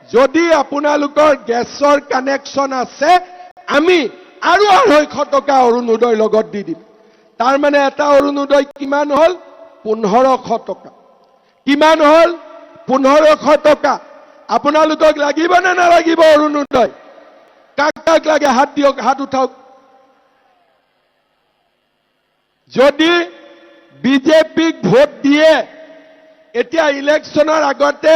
যদি আপোনালোকৰ গেছৰ কানেকশ্যন আছে আমি আৰু 250 টকা অৰুণোদয়ৰ লগত দি দিম। তাৰ মানে এটা অৰুণোদয় কিমান হল 1500 টকা। কিমান হল 1500 টকা। আপোনালোকক লাগিব না নালাগিব অৰুণোদয়? কাক কাক লাগে হাত দিয়ক, হাত উঠাওক। যদি বিজেপিক ভোট দিয়ে এতিয়া ইলেকশনৰ আগতে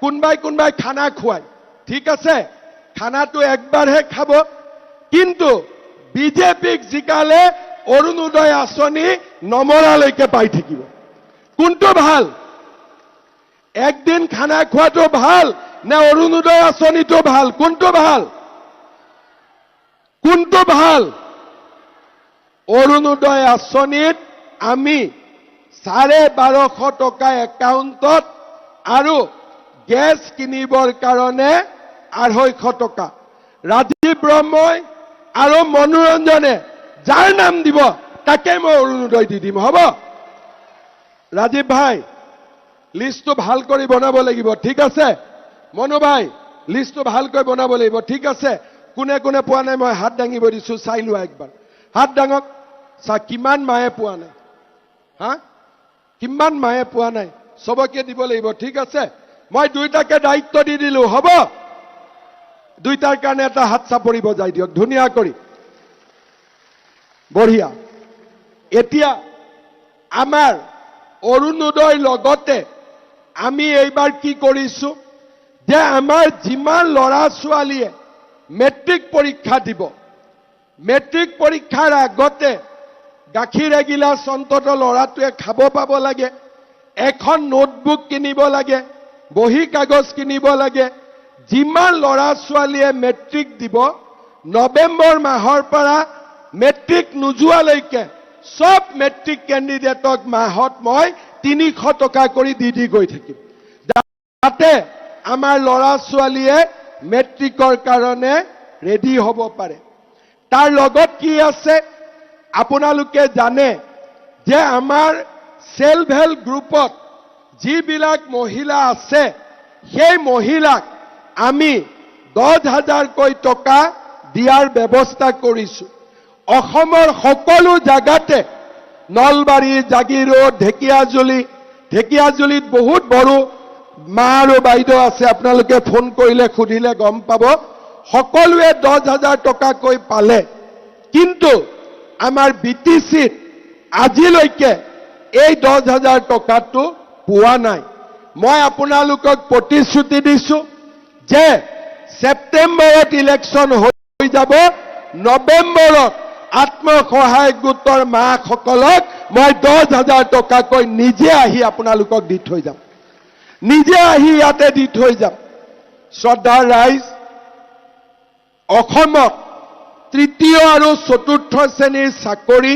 কোনবাই খানা খুৱায়, ঠিক আছে, খানাটো একবাৰহে খাব, কিন্তু বিজেপিক জিকালে অৰুণোদয় আঁচনি নমৰালৈকে পাই থাকিব। কোনটো ভাল? একদিন খানা খোৱাটো ভাল নে অৰুণোদয় আঁচনিটো ভাল? কোনটো ভাল? কোনটো ভাল? অৰুণোদয় আঁচনিত আমি 1250 টকা একাউণ্টত আৰু গেছ কিনিবৰ কাৰণে 250 টকা। ৰাজীৱ ব্ৰহ্মই আৰু মনোৰঞ্জনে যাৰ নাম দিব তাকে মই অৰুণোদয় দি দিম, হ'ব? ৰাজীৱ ভাই লিষ্টটো ভাল কৰি বনাব লাগিব, ঠিক আছে? মনো ভাই লিষ্টটো ভালকৈ বনাব লাগিব, ঠিক আছে? কোনে কোনে পোৱা নাই মই হাত দাঙিব দিছো, চাই লোৱা একবাৰ। হাত দাঙক। চা কিমান মায়ে পোৱা নাই, হা? কিমান মায়ে পোৱা নাই সবকে দিব লাগিব, ঠিক আছে? মই দুইটাকে দায়িত্ব দি দিলো, হ'ব? দুইটাৰ কাৰণে এটা হাত চাপৰি বজাই দিয়ক ধুনীয়া কৰি। বঢ়িয়া। এতিয়া আমাৰ অৰুণোদয়ৰ লগতে আমি এইবাৰ কি কৰিছো যে আমাৰ যিমান ল'ৰা ছোৱালীয়ে মেট্ৰিক পৰীক্ষা দিব, মেট্ৰিক পৰীক্ষাৰ আগতে গাখীৰ এগিলাচ অন্তত ল'ৰাটোৱে খাব পাব লাগে, এখন নোটবুক কিনিব লাগে, বহী কাগজ কিনিব লাগে। যিমান ল'ৰা ছোৱালীয়ে মেট্ৰিক দিব নৱেম্বৰ মাহৰ পৰা মেট্ৰিক নোযোৱালৈকে সব মেট্ৰিক কেণ্ডিডেটক মাহত মই 300 টকা কৰি দি গৈ থাকিম, যাতে আমাৰ ল'ৰা ছোৱালীয়ে মেট্ৰিকৰ কাৰণে ৰেডি হ'ব পাৰে। তাৰ লগত কি আছে আপোনালোকে জানে যে আমাৰ সেলফ হেল্প গ্ৰুপত যিবিলাক মহিলা আছে সেই মহিলাক আমি 10,000 টকা দিয়াৰ ব্যৱস্থা কৰিছো। অসমৰ সকলো জাগাতে নলবাৰী, জাগিৰোড, ঢেকিয়াজুলিত বহুত বড়ো মা আৰু বাইদেউ আছে, আপোনালোকে ফোন কৰিলে খুদিলে গম পাব। সকলোৱে 10,000 টকাকৈ পালে, কিন্তু আমাৰ বিটিচিত আজিলৈকে এই 10,000 টকাটো পোৱা নাই। মই আপোনালোকক প্ৰতিশ্ৰুতি দিছো যে ছেপ্টেম্বৰত ইলেকশ্যন হৈ যাব, নৱেম্বৰত আত্মসহায়ক গোটৰ মাসকলক মই 10,000 টকাকৈ নিজে আহি আপোনালোকক দি থৈ যাম, নিজে আহি ইয়াতে দি থৈ যাম। শ্ৰদ্ধাৰ ৰাইজ, অসমত তৃতীয় আৰু চতুৰ্থ শ্ৰেণীৰ চাকৰি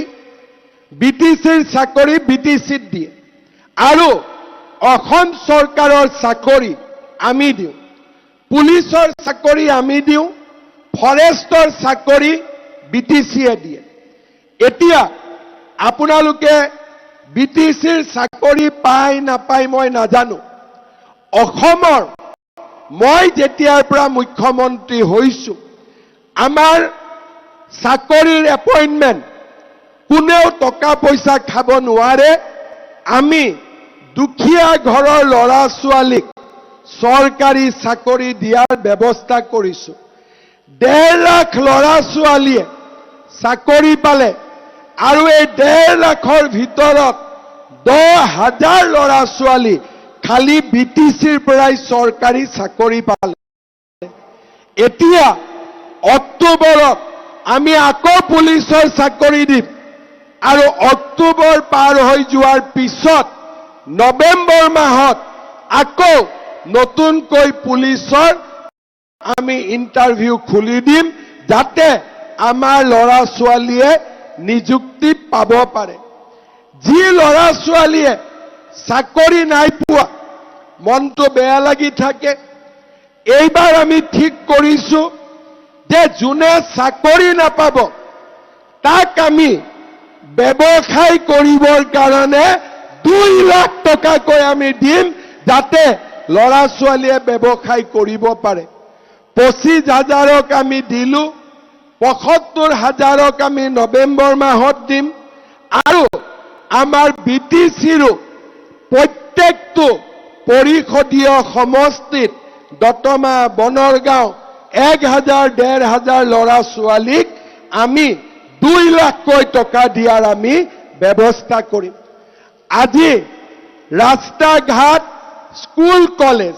বিটিচিৰ চাকৰি বিটিচিত দিয়ে, আৰু অসম চৰকাৰৰ চাকৰি আমি দিওঁ, পুলিচৰ চাকৰি আমি দিওঁ, ফৰেষ্টৰ চাকৰি বিটিচিয়ে দিয়ে। এতিয়া আপোনালোকে বিটিচিৰ চাকৰি পায় নাপায় মই নাজানো। অসমৰ মই যেতিয়াৰ পৰা মুখ্যমন্ত্ৰী হৈছো আমাৰ চাকৰিৰ এপইণ্টমেণ্ট কোনেও টকা পইচা খাব নোৱাৰে। আমি দুখীয়া ঘৰৰ ল'ৰা ছোৱালীক চৰকাৰী চাকৰি দিয়াৰ ব্যৱস্থা কৰিছো। 1.5 লাখ ল'ৰা ছোৱালীয়ে চাকৰি পালে, আৰু এই 1.5 লাখৰ ভিতৰত 10,000 ল'ৰা ছোৱালী খালি বিটিচিৰ পৰাই চৰকাৰী চাকৰি পালে। এতিয়া অক্টোবৰত আমি আকৌ পুলিচৰ চাকৰি দিম, আৰু অক্টোবৰ পাৰ হৈ যোৱাৰ পিছত নৱেম্বৰ মাহত আকৌ নতুনকৈ পুলিচৰ আমি ইণ্টাৰভিউ খুলি দিম, যাতে আমাৰ ল'ৰা ছোৱালীয়ে নিযুক্তি পাব পাৰে। যি ল'ৰা ছোৱালীয়ে চাকৰি নাই পোৱা মনটো বেয়া লাগি থাকে, এইবাৰ আমি ঠিক কৰিছো যে যোনে চাকৰি নাপাব তাক আমি ব্যৱসায় কৰিবৰ কাৰণে 2 লাখ টকাকৈ আমি দিম, যাতে ল'ৰা ছোৱালীয়ে ব্যৱসায় কৰিব পাৰে। 25,000ক আমি দিলো, 75,000ক আমি নৱেম্বৰ মাহত দিম আৰু আমাৰ BTCৰো প্ৰত্যেকটো পৰিষদীয় সমষ্টিত দতমা, বনৰগাঁও 1,000-1,500 ল'ৰা ছোৱালীক আমি 2 লাখকৈ টকা দিয়াৰ আমি ব্যৱস্থা কৰিম। আজি ৰাস্তা ঘাট, স্কুল কলেজ